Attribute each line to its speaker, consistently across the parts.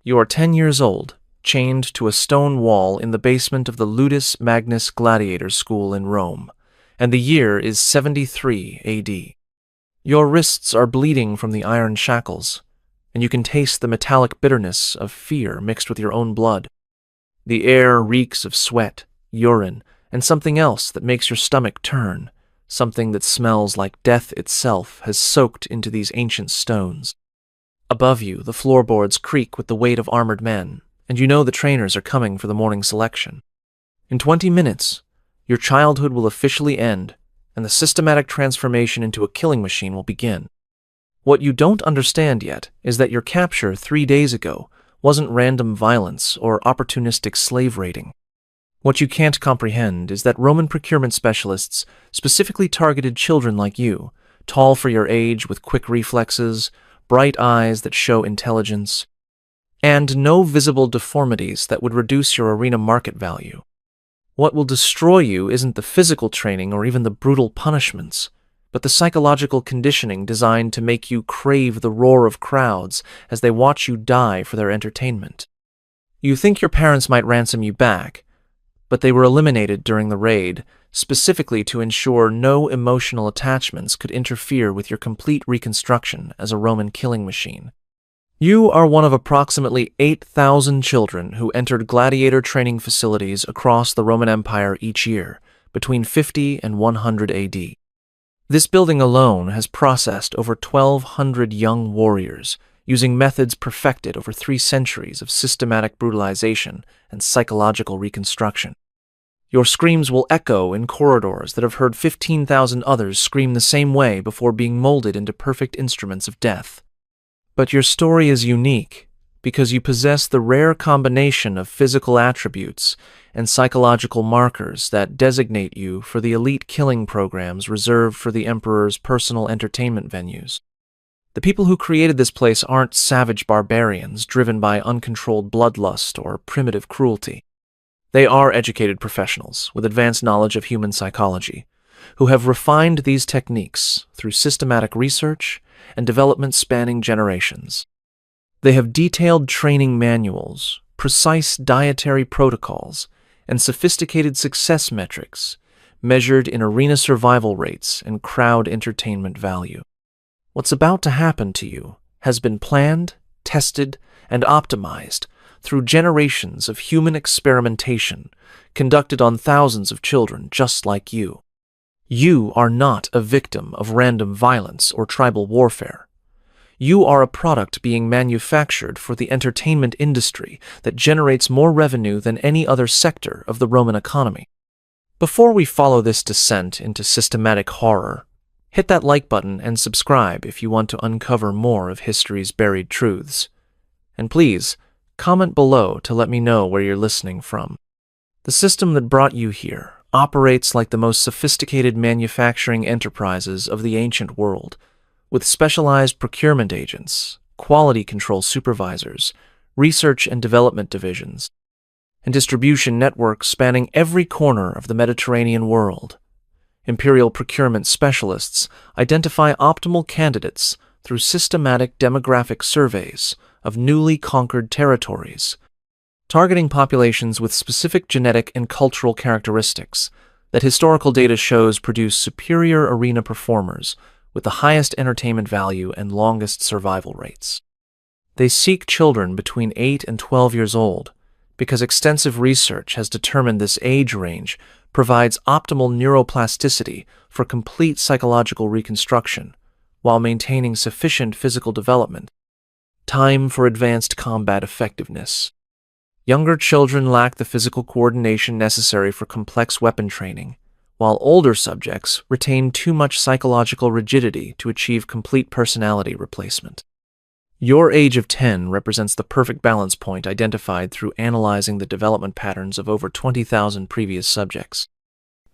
Speaker 1: You are 10 years old, chained to a stone wall in the basement of the Ludus Magnus Gladiator School in Rome, and the year is 73 AD. Your wrists are bleeding from the iron shackles, and you can taste the metallic bitterness of fear mixed with your own blood. The air reeks of sweat, urine, and something else that makes your stomach turn, something that smells like death itself has soaked into these ancient stones. Above you, the floorboards creak with the weight of armored men, and you know the trainers are coming for the morning selection. In 20 minutes, your childhood will officially end, and the systematic transformation into a killing machine will begin. What you don't understand yet is that your capture 3 days ago wasn't random violence or opportunistic slave raiding. What you can't comprehend is that Roman procurement specialists specifically targeted children like you, tall for your age with quick reflexes, bright eyes that show intelligence, and no visible deformities that would reduce your arena market value. What will destroy you isn't the physical training or even the brutal punishments, but the psychological conditioning designed to make you crave the roar of crowds as they watch you die for their entertainment. You think your parents might ransom you back, but they were eliminated during the raid, specifically to ensure no emotional attachments could interfere with your complete reconstruction as a Roman killing machine. You are one of approximately 8,000 children who entered gladiator training facilities across the Roman Empire each year, between 50 and 100 AD. This building alone has processed over 1,200 young warriors, using methods perfected over 3 centuries of systematic brutalization and psychological reconstruction. Your screams will echo in corridors that have heard 15,000 others scream the same way before being molded into perfect instruments of death. But your story is unique because you possess the rare combination of physical attributes and psychological markers that designate you for the elite killing programs reserved for the Emperor's personal entertainment venues. The people who created this place aren't savage barbarians driven by uncontrolled bloodlust or primitive cruelty. They are educated professionals with advanced knowledge of human psychology, who have refined these techniques through systematic research and development spanning generations. They have detailed training manuals, precise dietary protocols, and sophisticated success metrics measured in arena survival rates and crowd entertainment value. What's about to happen to you has been planned, tested, and optimized through generations of human experimentation conducted on thousands of children just like you. You are not a victim of random violence or tribal warfare. You are a product being manufactured for the entertainment industry that generates more revenue than any other sector of the Roman economy. Before we follow this descent into systematic horror, hit that like button and subscribe if you want to uncover more of history's buried truths. And please, comment below to let me know where you're listening from. The system that brought you here operates like the most sophisticated manufacturing enterprises of the ancient world, with specialized procurement agents, quality control supervisors, research and development divisions, and distribution networks spanning every corner of the Mediterranean world. Imperial procurement specialists identify optimal candidates through systematic demographic surveys of newly conquered territories, targeting populations with specific genetic and cultural characteristics that historical data shows produce superior arena performers with the highest entertainment value and longest survival rates. They seek children between 8 and 12 years old because extensive research has determined this age range provides optimal neuroplasticity for complete psychological reconstruction while maintaining sufficient physical development. Time for advanced combat effectiveness. Younger children lack the physical coordination necessary for complex weapon training, while older subjects retain too much psychological rigidity to achieve complete personality replacement. Your age of 10 represents the perfect balance point identified through analyzing the development patterns of over 20,000 previous subjects.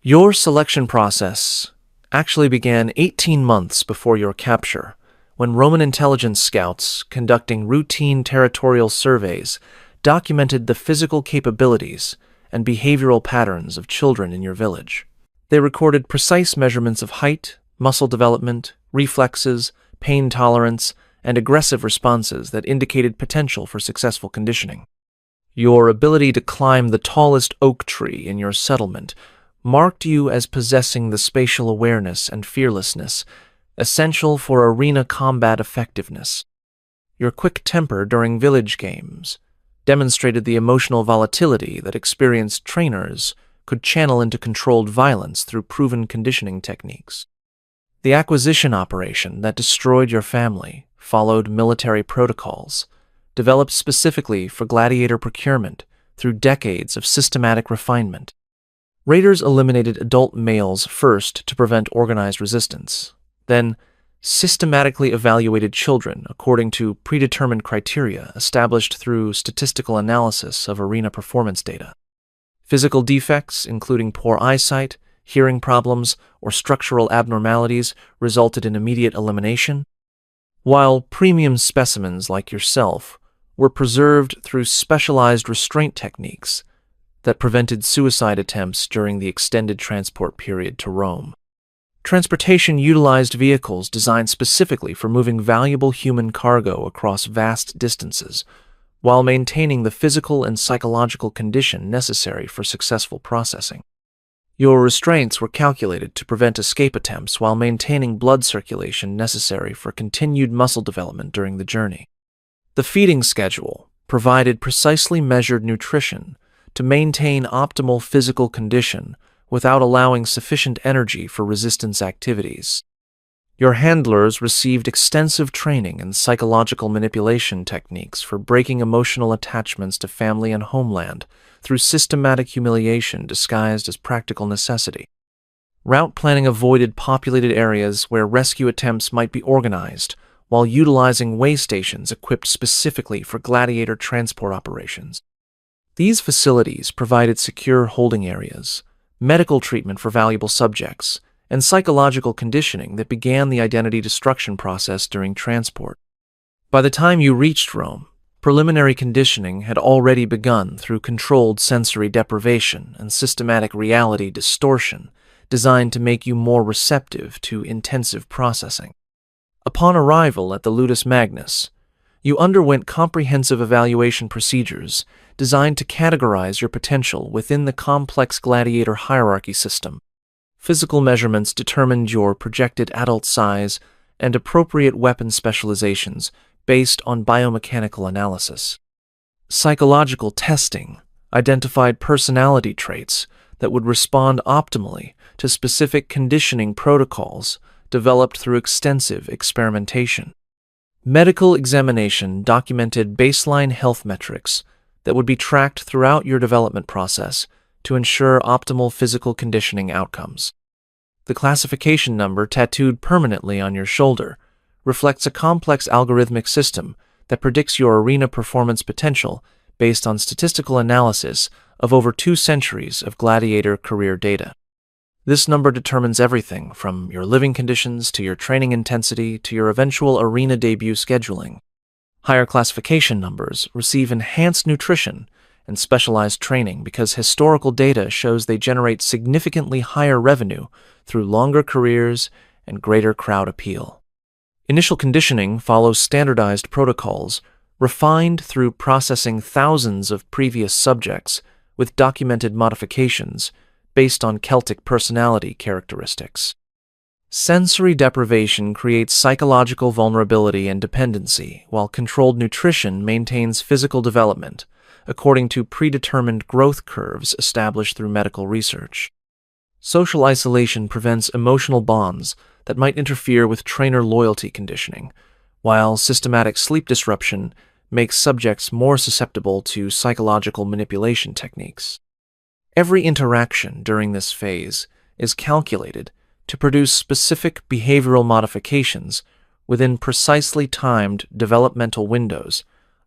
Speaker 1: Your selection process actually began 18 months before your capture, when Roman intelligence scouts conducting routine territorial surveys documented the physical capabilities and behavioral patterns of children in your village. They recorded precise measurements of height, muscle development, reflexes, pain tolerance, and aggressive responses that indicated potential for successful conditioning. Your ability to climb the tallest oak tree in your settlement marked you as possessing the spatial awareness and fearlessness essential for arena combat effectiveness. Your quick temper during village games demonstrated the emotional volatility that experienced trainers could channel into controlled violence through proven conditioning techniques. The acquisition operation that destroyed your family followed military protocols, developed specifically for gladiator procurement through decades of systematic refinement. Raiders eliminated adult males first to prevent organized resistance, then systematically evaluated children according to predetermined criteria established through statistical analysis of arena performance data. Physical defects, including poor eyesight, hearing problems, or structural abnormalities, resulted in immediate elimination, while premium specimens like yourself were preserved through specialized restraint techniques that prevented suicide attempts during the extended transport period to Rome. Transportation utilized vehicles designed specifically for moving valuable human cargo across vast distances, while maintaining the physical and psychological condition necessary for successful processing. Your restraints were calculated to prevent escape attempts while maintaining blood circulation necessary for continued muscle development during the journey. The feeding schedule provided precisely measured nutrition to maintain optimal physical condition without allowing sufficient energy for resistance activities. Your handlers received extensive training in psychological manipulation techniques for breaking emotional attachments to family and homeland through systematic humiliation disguised as practical necessity. Route planning avoided populated areas where rescue attempts might be organized, while utilizing way stations equipped specifically for gladiator transport operations. These facilities provided secure holding areas, medical treatment for valuable subjects, and psychological conditioning that began the identity destruction process during transport. By the time you reached Rome, preliminary conditioning had already begun through controlled sensory deprivation and systematic reality distortion designed to make you more receptive to intensive processing. Upon arrival at the Ludus Magnus, you underwent comprehensive evaluation procedures designed to categorize your potential within the complex gladiator hierarchy system. Physical measurements determined your projected adult size and appropriate weapon specializations based on biomechanical analysis. Psychological testing identified personality traits that would respond optimally to specific conditioning protocols developed through extensive experimentation. Medical examination documented baseline health metrics that would be tracked throughout your development process to ensure optimal physical conditioning outcomes. The classification number tattooed permanently on your shoulder reflects a complex algorithmic system that predicts your arena performance potential based on statistical analysis of over 2 centuries of gladiator career data. This number determines everything from your living conditions to your training intensity to your eventual arena debut scheduling. Higher classification numbers receive enhanced nutrition and specialized training because historical data shows they generate significantly higher revenue through longer careers and greater crowd appeal. Initial conditioning follows standardized protocols, refined through processing thousands of previous subjects with documented modifications based on Celtic personality characteristics. Sensory deprivation creates psychological vulnerability and dependency, while controlled nutrition maintains physical development, according to predetermined growth curves established through medical research. Social isolation prevents emotional bonds that might interfere with trainer loyalty conditioning, while systematic sleep disruption makes subjects more susceptible to psychological manipulation techniques. Every interaction during this phase is calculated to produce specific behavioral modifications within precisely timed developmental windows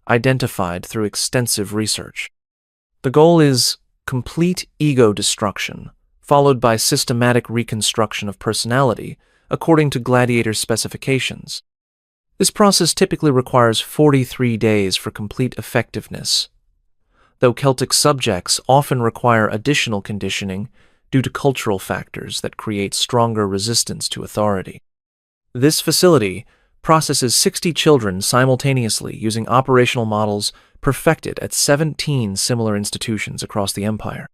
Speaker 1: identified through extensive research. The goal is complete ego destruction, followed by systematic reconstruction of personality according to gladiator specifications. This process typically requires 43 days for complete effectiveness, though Celtic subjects often require additional conditioning due to cultural factors that create stronger resistance to authority. This facility processes 60 children simultaneously using operational models perfected at 17 similar institutions across the empire.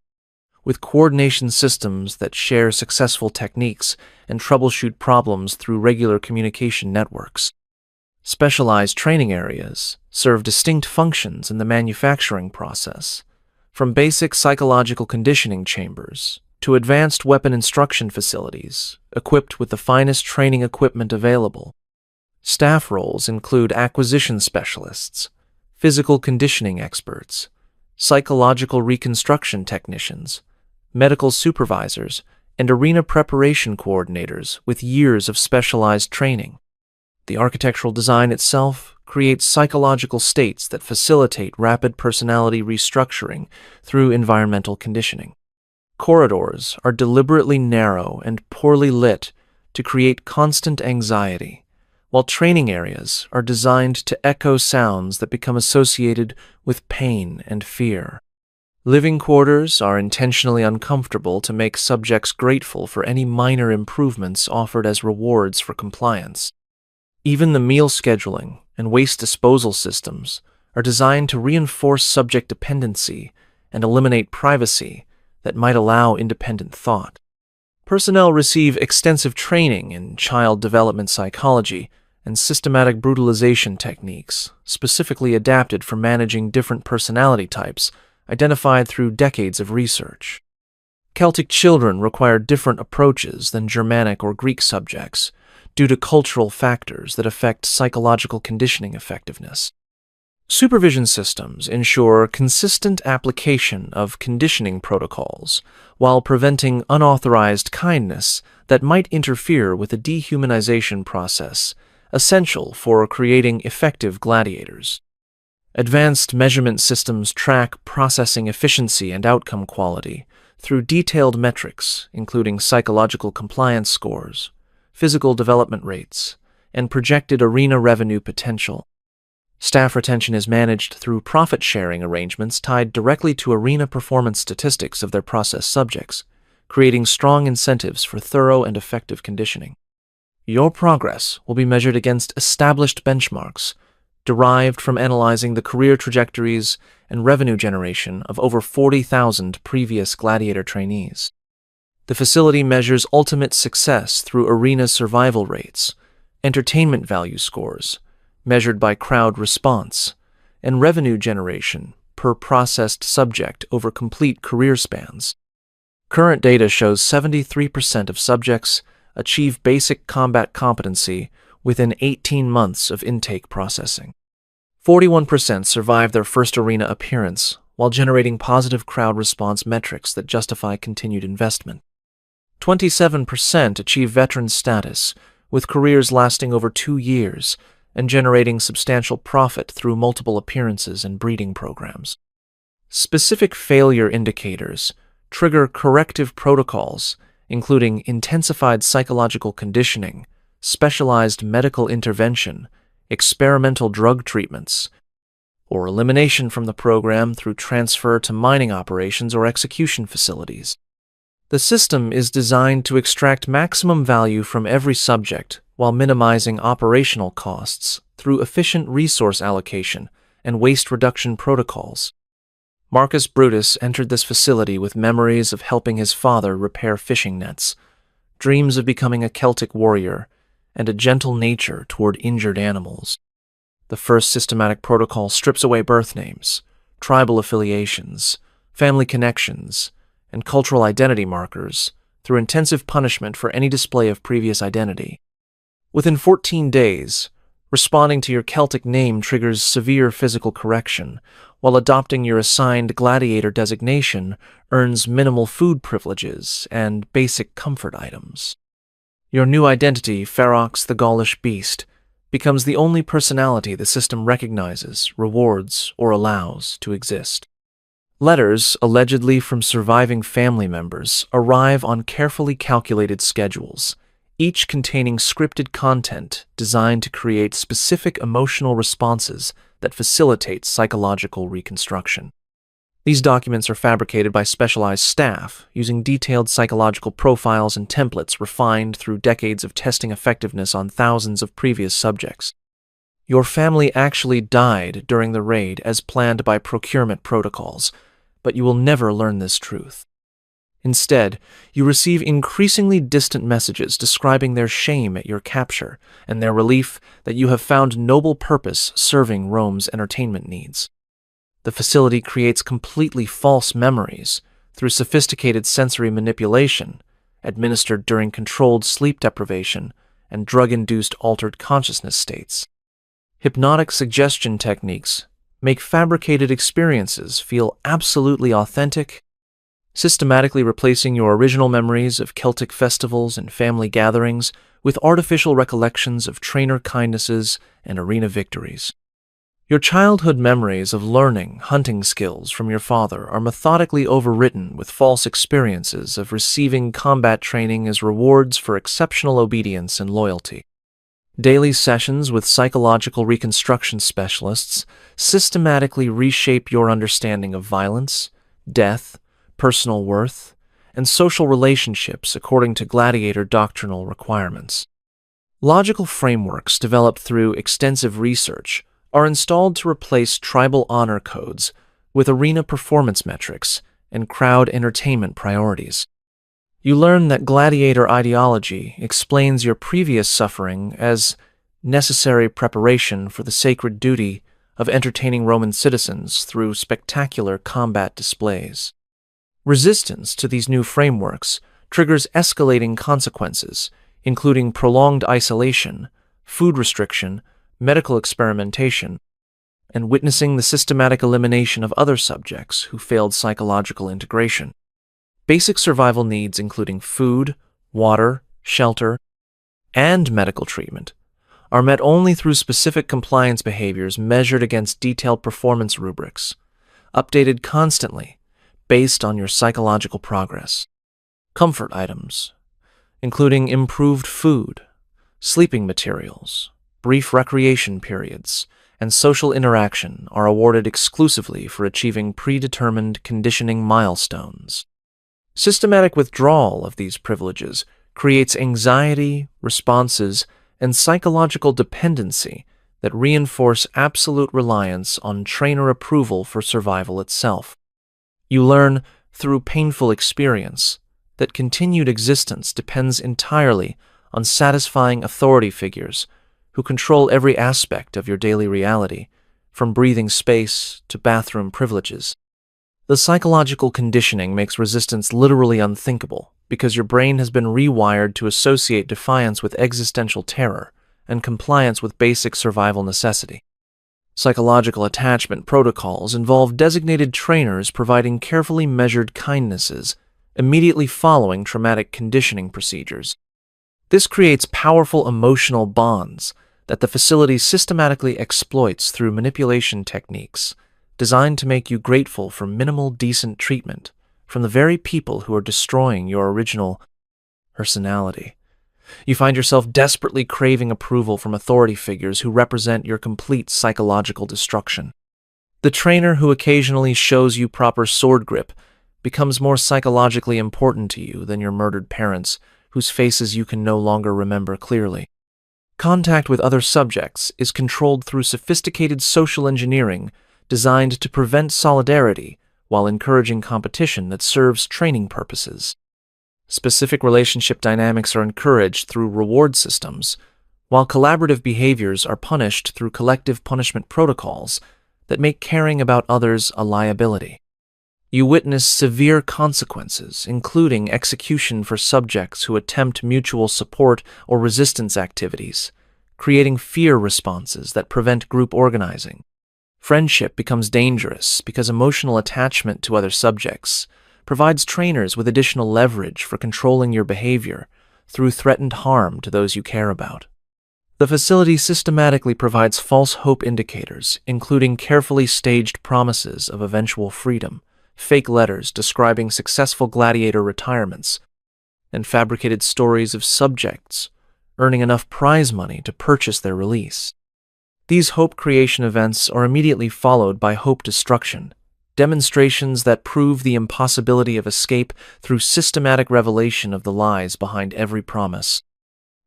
Speaker 1: With coordination systems that share successful techniques and troubleshoot problems through regular communication networks. Specialized training areas serve distinct functions in the manufacturing process, from basic psychological conditioning chambers to advanced weapon instruction facilities equipped with the finest training equipment available. Staff roles include acquisition specialists, physical conditioning experts, psychological reconstruction technicians, medical supervisors, and arena preparation coordinators with years of specialized training. The architectural design itself creates psychological states that facilitate rapid personality restructuring through environmental conditioning. Corridors are deliberately narrow and poorly lit to create constant anxiety, while training areas are designed to echo sounds that become associated with pain and fear. Living quarters are intentionally uncomfortable to make subjects grateful for any minor improvements offered as rewards for compliance. Even the meal scheduling and waste disposal systems are designed to reinforce subject dependency and eliminate privacy that might allow independent thought. Personnel receive extensive training in child development psychology and systematic brutalization techniques, specifically adapted for managing different personality types identified through decades of research. Celtic children require different approaches than Germanic or Greek subjects due to cultural factors that affect psychological conditioning effectiveness. Supervision systems ensure consistent application of conditioning protocols while preventing unauthorized kindness that might interfere with the dehumanization process essential for creating effective gladiators. Advanced measurement systems track processing efficiency and outcome quality through detailed metrics, including psychological compliance scores, physical development rates, and projected arena revenue potential. Staff retention is managed through profit-sharing arrangements tied directly to arena performance statistics of their process subjects, creating strong incentives for thorough and effective conditioning. Your progress will be measured against established benchmarks derived from analyzing the career trajectories and revenue generation of over 40,000 previous Gladiator trainees. The facility measures ultimate success through arena survival rates, entertainment value scores, measured by crowd response, and revenue generation per processed subject over complete career spans. Current data shows 73% of subjects achieve basic combat competency within 18 months of intake processing. 41% survive their first arena appearance while generating positive crowd response metrics that justify continued investment. 27% achieve veteran status, with careers lasting over 2 years and generating substantial profit through multiple appearances and breeding programs. Specific failure indicators trigger corrective protocols, including intensified psychological conditioning, specialized medical intervention, experimental drug treatments, or elimination from the program through transfer to mining operations or execution facilities. The system is designed to extract maximum value from every subject while minimizing operational costs through efficient resource allocation and waste reduction protocols. Marcus Brutus entered this facility with memories of helping his father repair fishing nets, dreams of becoming a Celtic warrior, and a gentle nature toward injured animals. The first systematic protocol strips away birth names, tribal affiliations, family connections, and cultural identity markers through intensive punishment for any display of previous identity. Within 14 days, responding to your Celtic name triggers severe physical correction, while adopting your assigned gladiator designation earns minimal food privileges and basic comfort items. Your new identity, Ferox the Gaulish Beast, becomes the only personality the system recognizes, rewards, or allows to exist. Letters, allegedly from surviving family members, arrive on carefully calculated schedules, each containing scripted content designed to create specific emotional responses that facilitate psychological reconstruction. These documents are fabricated by specialized staff, using detailed psychological profiles and templates refined through decades of testing effectiveness on thousands of previous subjects. Your family actually died during the raid as planned by procurement protocols, but you will never learn this truth. Instead, you receive increasingly distant messages describing their shame at your capture and their relief that you have found noble purpose serving Rome's entertainment needs. The facility creates completely false memories through sophisticated sensory manipulation, administered during controlled sleep deprivation and drug-induced altered consciousness states. Hypnotic suggestion techniques make fabricated experiences feel absolutely authentic, systematically replacing your original memories of Celtic festivals and family gatherings with artificial recollections of trainer kindnesses and arena victories. Your childhood memories of learning hunting skills from your father are methodically overwritten with false experiences of receiving combat training as rewards for exceptional obedience and loyalty. Daily sessions with psychological reconstruction specialists systematically reshape your understanding of violence, death, personal worth, and social relationships according to Gladiator doctrinal requirements. Logical frameworks developed through extensive research are installed to replace tribal honor codes with arena performance metrics and crowd entertainment priorities. You learn that Gladiator ideology explains your previous suffering as necessary preparation for the sacred duty of entertaining Roman citizens through spectacular combat displays. Resistance to these new frameworks triggers escalating consequences, including prolonged isolation, food restriction, medical experimentation, and witnessing the systematic elimination of other subjects who failed psychological integration. Basic survival needs, including food, water, shelter, and medical treatment, are met only through specific compliance behaviors measured against detailed performance rubrics, updated constantly based on your psychological progress. Comfort items, including improved food, sleeping materials, brief recreation periods, and social interaction, are awarded exclusively for achieving predetermined conditioning milestones. Systematic withdrawal of these privileges creates anxiety, responses, and psychological dependency that reinforce absolute reliance on trainer approval for survival itself. You learn, through painful experience, that continued existence depends entirely on satisfying authority figures who control every aspect of your daily reality, from breathing space to bathroom privileges. The psychological conditioning makes resistance literally unthinkable because your brain has been rewired to associate defiance with existential terror and compliance with basic survival necessity. Psychological attachment protocols involve designated trainers providing carefully measured kindnesses immediately following traumatic conditioning procedures. This creates powerful emotional bonds that the facility systematically exploits through manipulation techniques designed to make you grateful for minimal decent treatment from the very people who are destroying your original personality. You find yourself desperately craving approval from authority figures who represent your complete psychological destruction. The trainer who occasionally shows you proper sword grip becomes more psychologically important to you than your murdered parents, whose faces you can no longer remember clearly. Contact with other subjects is controlled through sophisticated social engineering designed to prevent solidarity while encouraging competition that serves training purposes. Specific relationship dynamics are encouraged through reward systems, while collaborative behaviors are punished through collective punishment protocols that make caring about others a liability. You witness severe consequences, including execution for subjects who attempt mutual support or resistance activities, creating fear responses that prevent group organizing. Friendship becomes dangerous because emotional attachment to other subjects provides trainers with additional leverage for controlling your behavior through threatened harm to those you care about. The facility systematically provides false hope indicators, including carefully staged promises of eventual freedom, fake letters describing successful gladiator retirements, and fabricated stories of subjects earning enough prize money to purchase their release. These hope creation events are immediately followed by hope destruction, demonstrations that prove the impossibility of escape through systematic revelation of the lies behind every promise.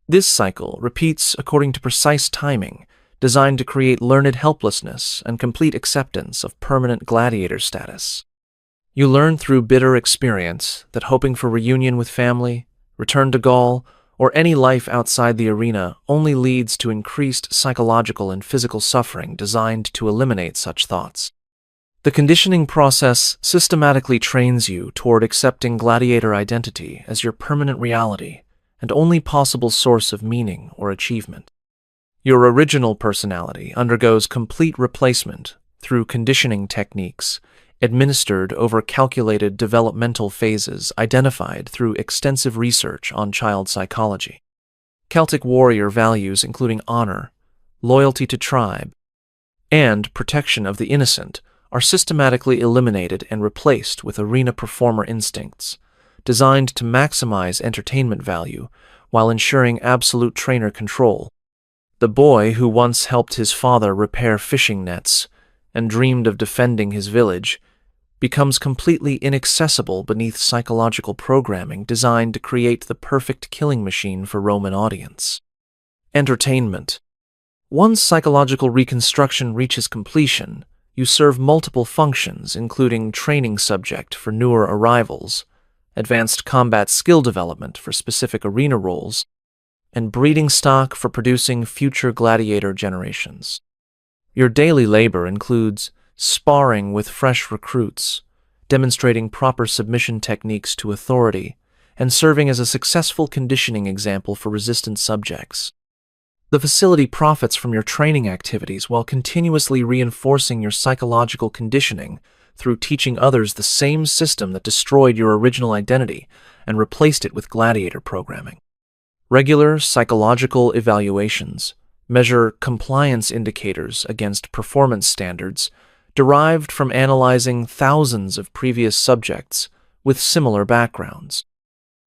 Speaker 1: This cycle repeats according to precise timing, designed to create learned helplessness and complete acceptance of permanent gladiator status. You learn through bitter experience that hoping for reunion with family, return to Gaul, or any life outside the arena only leads to increased psychological and physical suffering designed to eliminate such thoughts. The conditioning process systematically trains you toward accepting gladiator identity as your permanent reality and only possible source of meaning or achievement. Your original personality undergoes complete replacement through conditioning techniques administered over calculated developmental phases identified through extensive research on child psychology. Celtic warrior values including honor, loyalty to tribe, and protection of the innocent are systematically eliminated and replaced with arena performer instincts, designed to maximize entertainment value while ensuring absolute trainer control. The boy who once helped his father repair fishing nets and dreamed of defending his village becomes completely inaccessible beneath psychological programming designed to create the perfect killing machine for Roman audience. Entertainment. Once psychological reconstruction reaches completion, you serve multiple functions, including training subject for newer arrivals, advanced combat skill development for specific arena roles, and breeding stock for producing future gladiator generations. Your daily labor includes sparring with fresh recruits, demonstrating proper submission techniques to authority, and serving as a successful conditioning example for resistant subjects. The facility profits from your training activities while continuously reinforcing your psychological conditioning through teaching others the same system that destroyed your original identity and replaced it with gladiator programming. Regular psychological evaluations measure compliance indicators against performance standards derived from analyzing thousands of previous subjects with similar backgrounds.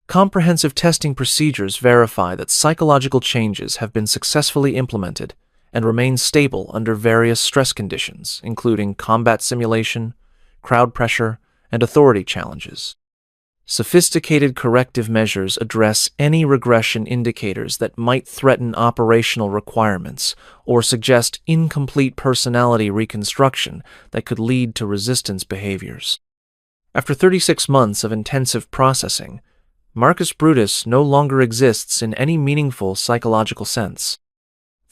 Speaker 1: Comprehensive testing procedures verify that psychological changes have been successfully implemented and remain stable under various stress conditions, including combat simulation, crowd pressure, and authority challenges. Sophisticated corrective measures address any regression indicators that might threaten operational requirements or suggest incomplete personality reconstruction that could lead to resistance behaviors. After 36 months of intensive processing, Marcus Brutus no longer exists in any meaningful psychological sense.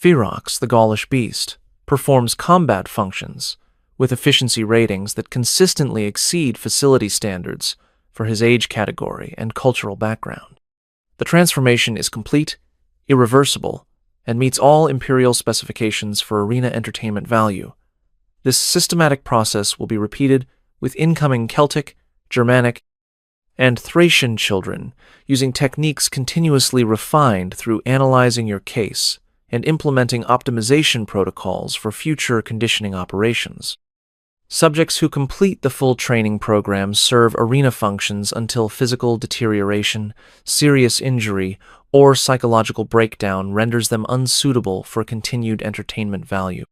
Speaker 1: Ferox, the Gaulish beast, performs combat functions with efficiency ratings that consistently exceed facility standards for his age category and cultural background. The transformation is complete, irreversible, and meets all imperial specifications for arena entertainment value. This systematic process will be repeated with incoming Celtic, Germanic, and Thracian children using techniques continuously refined through analyzing your case and implementing optimization protocols for future conditioning operations. Subjects who complete the full training program serve arena functions until physical deterioration, serious injury, or psychological breakdown renders them unsuitable for continued entertainment value.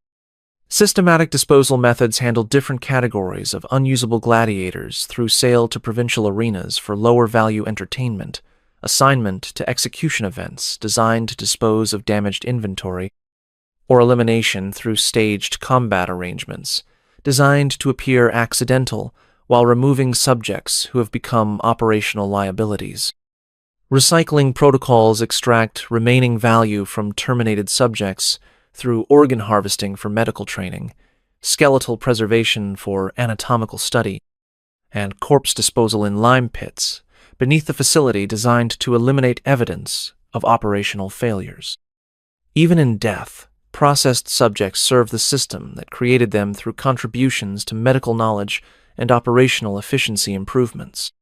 Speaker 1: Systematic disposal methods handle different categories of unusable gladiators through sale to provincial arenas for lower-value entertainment, assignment to execution events designed to dispose of damaged inventory, or elimination through staged combat arrangements designed to appear accidental while removing subjects who have become operational liabilities. Recycling protocols extract remaining value from terminated subjects through organ harvesting for medical training, skeletal preservation for anatomical study, and corpse disposal in lime pits beneath the facility designed to eliminate evidence of operational failures. Even in death, processed subjects serve the system that created them through contributions to medical knowledge and operational efficiency improvements.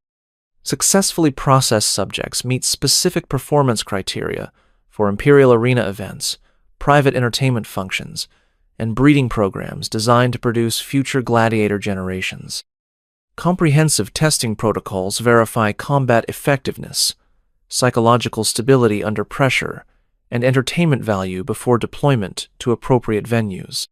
Speaker 1: Successfully processed subjects meet specific performance criteria for Imperial Arena events, private entertainment functions, and breeding programs designed to produce future gladiator generations. Comprehensive testing protocols verify combat effectiveness, psychological stability under pressure, and entertainment value before deployment to appropriate venues.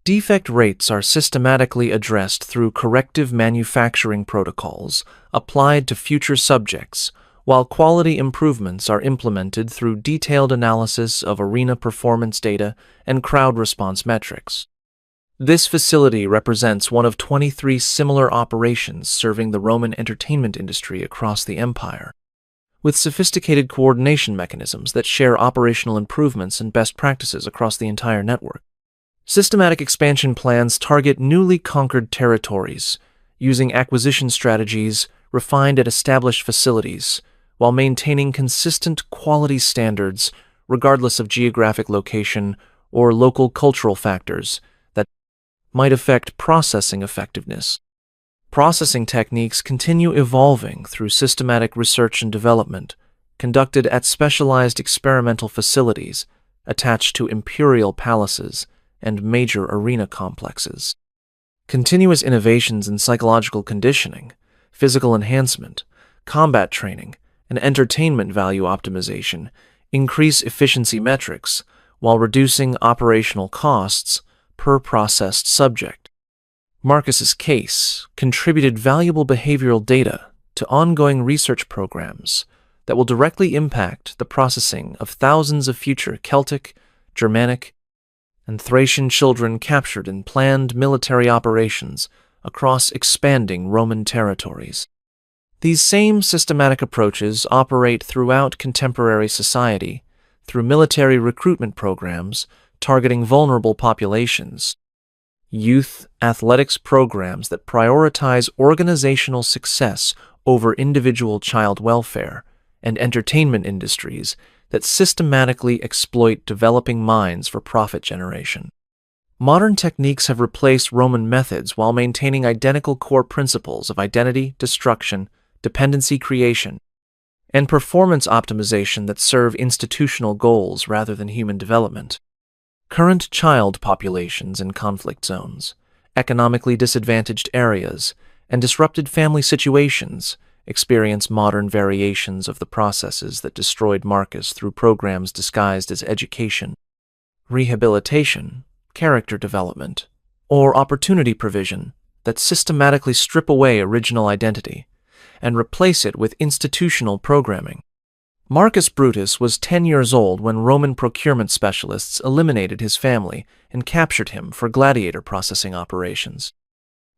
Speaker 1: Defect rates are systematically addressed through corrective manufacturing protocols applied to future subjects, while quality improvements are implemented through detailed analysis of arena performance data and crowd response metrics. This facility represents one of 23 similar operations serving the Roman entertainment industry across the empire, with sophisticated coordination mechanisms that share operational improvements and best practices across the entire network. Systematic expansion plans target newly conquered territories, using acquisition strategies refined at established facilities, while maintaining consistent quality standards regardless of geographic location or local cultural factors that might affect processing effectiveness. Processing techniques continue evolving through systematic research and development, conducted at specialized experimental facilities attached to imperial palaces and major arena complexes. Continuous innovations in psychological conditioning, physical enhancement, combat training, and entertainment value optimization increase efficiency metrics while reducing operational costs per processed subject. Marcus's case contributed valuable behavioral data to ongoing research programs that will directly impact the processing of thousands of future Celtic, Germanic, and Thracian children captured in planned military operations across expanding Roman territories. These same systematic approaches operate throughout contemporary society through military recruitment programs targeting vulnerable populations, youth athletics programs that prioritize organizational success over individual child welfare, and entertainment industries that systematically exploit developing minds for profit generation. Modern techniques have replaced Roman methods while maintaining identical core principles of identity destruction, dependency creation, and performance optimization that serve institutional goals rather than human development. Current child populations in conflict zones, economically disadvantaged areas, and disrupted family situations experience modern variations of the processes that destroyed Marcus through programs disguised as education, rehabilitation, character development, or opportunity provision that systematically strip away original identity and replace it with institutional programming. Marcus Brutus was 10 years old when Roman procurement specialists eliminated his family and captured him for gladiator processing operations.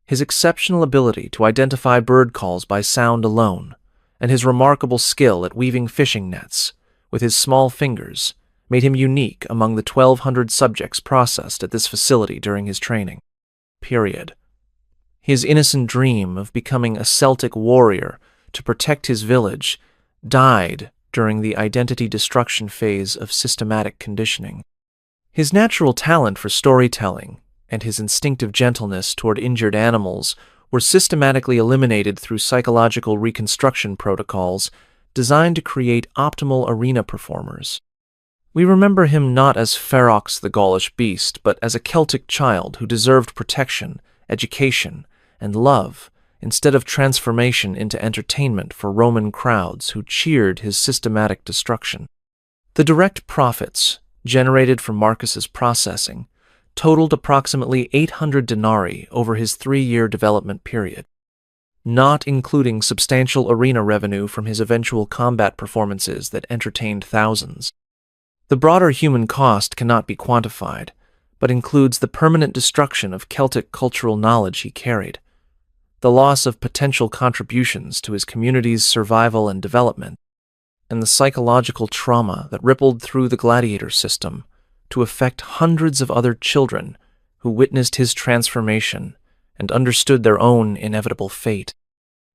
Speaker 1: His exceptional ability to identify bird calls by sound alone, and his remarkable skill at weaving fishing nets with his small fingers made him unique among the 1,200 subjects processed at this facility during his training. His innocent dream of becoming a Celtic warrior to protect his village died during the identity destruction phase of systematic conditioning. His natural talent for storytelling and his instinctive gentleness toward injured animals were systematically eliminated through psychological reconstruction protocols designed to create optimal arena performers. We remember him not as Ferox the Gaulish beast, but as a Celtic child who deserved protection, education, and love, instead of transformation into entertainment for Roman crowds who cheered his systematic destruction. The direct profits generated from Marcus's processing totaled approximately 800 denarii over his 3-year development period, not including substantial arena revenue from his eventual combat performances that entertained thousands. The broader human cost cannot be quantified, but includes the permanent destruction of Celtic cultural knowledge he carried, the loss of potential contributions to his community's survival and development, and the psychological trauma that rippled through the gladiator system to affect hundreds of other children who witnessed his transformation and understood their own inevitable fate.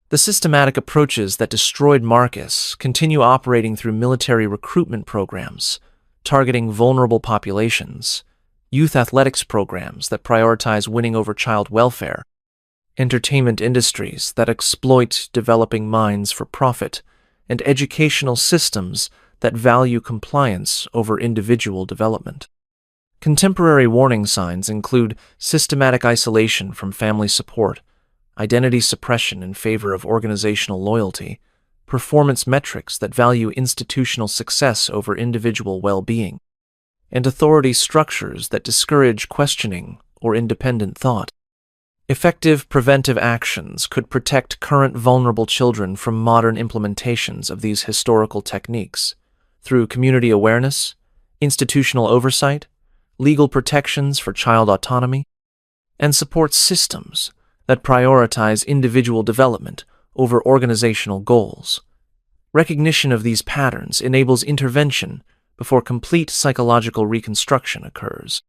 Speaker 1: The systematic approaches that destroyed Marcus continue operating through military recruitment programs, targeting vulnerable populations, youth athletics programs that prioritize winning over child welfare, entertainment industries that exploit developing minds for profit, and educational systems that value compliance over individual development. Contemporary warning signs include systematic isolation from family support, identity suppression in favor of organizational loyalty, performance metrics that value institutional success over individual well-being, and authority structures that discourage questioning or independent thought. Effective preventive actions could protect current vulnerable children from modern implementations of these historical techniques through community awareness, institutional oversight, legal protections for child autonomy, and support systems that prioritize individual development over organizational goals. Recognition of these patterns enables intervention before complete psychological reconstruction occurs.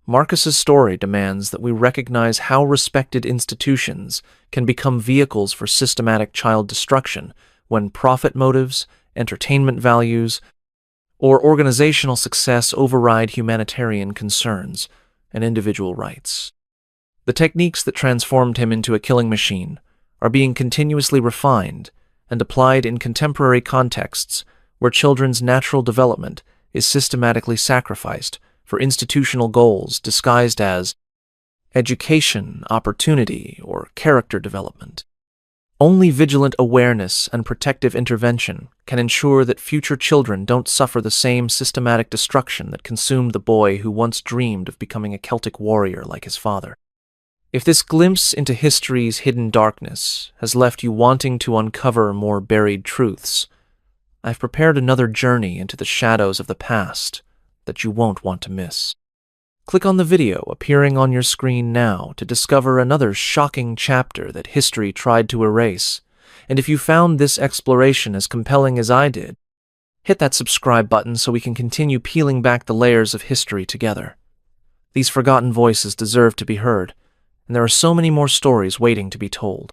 Speaker 1: Marcus's story demands that we recognize how respected institutions can become vehicles for systematic child destruction when profit motives, entertainment values, or organizational success override humanitarian concerns and individual rights. The techniques that transformed him into a killing machine are being continuously refined and applied in contemporary contexts where children's natural development is systematically sacrificed for institutional goals disguised as education, opportunity, or character development. Only vigilant awareness and protective intervention can ensure that future children don't suffer the same systematic destruction that consumed the boy who once dreamed of becoming a Celtic warrior like his father. If this glimpse into history's hidden darkness has left you wanting to uncover more buried truths, I've prepared another journey into the shadows of the past that you won't want to miss. Click on the video appearing on your screen now to discover another shocking chapter that history tried to erase. And if you found this exploration as compelling as I did, hit that subscribe button so we can continue peeling back the layers of history together. These forgotten voices deserve to be heard, and there are so many more stories waiting to be told.